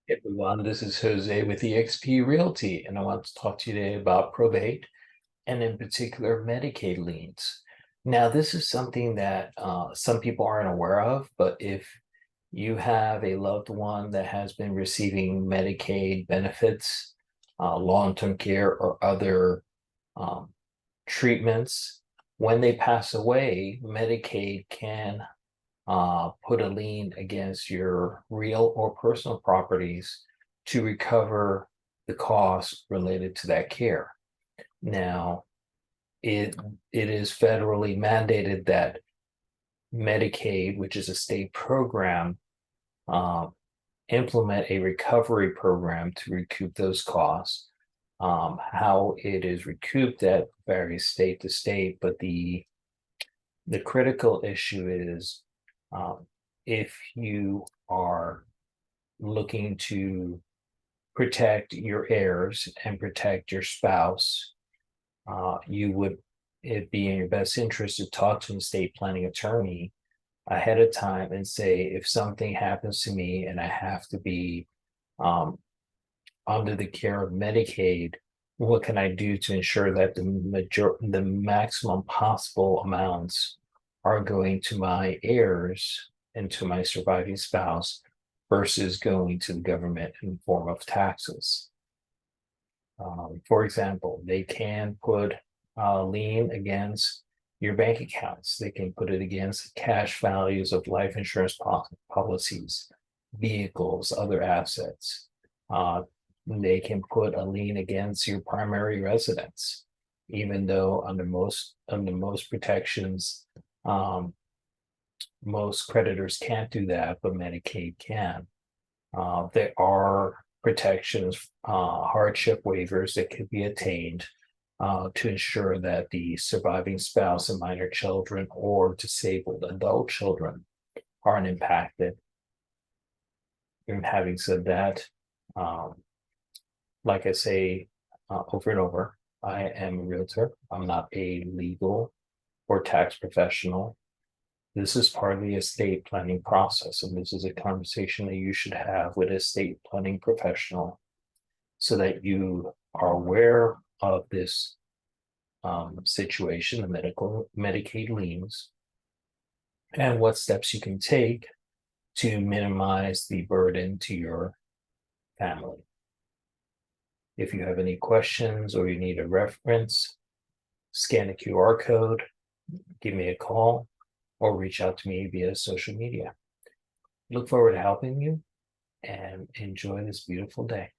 Hey everyone, this is Jose with eXp Realty, and I want to talk to you today about probate and in particular Medicaid liens. Now, this is something that some people aren't aware of, but if you have a loved one that has been receiving Medicaid benefits, long-term care, or other um, treatments, when they pass away, Medicaid can put a lien against your real or personal properties to recover the costs related to that care. Now, it it is federally mandated that Medicaid, which is a state program, uh, implement a recovery program to recoup those costs. How it is recouped that varies state to state, but the critical issue is if you are looking to protect your heirs and protect your spouse, you would it be in your best interest to talk to an estate planning attorney ahead of time and say, if something happens to me and I have to be um, under the care of Medicaid, what can I do to ensure that the maximum possible amounts are going to my heirs and to my surviving spouse versus going to the government in the form of taxes. For example, they can put a lien against your bank accounts. They can put it against cash values of life insurance policies, vehicles, other assets. They can put a lien against your primary residence, even though under most protections, most creditors can't do that, but Medicaid can. There are protections, hardship waivers that could be attained to ensure that the surviving spouse and minor children or disabled adult children aren't impacted. And having said that, um, like I say over and over, I am a realtor. I'm not a legal or tax professional. This is part of the estate planning process, and this is a conversation that you should have with an estate planning professional so that you are aware of this situation, the Medicaid liens, and what steps you can take to minimize the burden to your family. If you have any questions or you need a reference, scan a QR code, give me a call, or reach out to me via social media. Look forward to helping you and enjoy this beautiful day.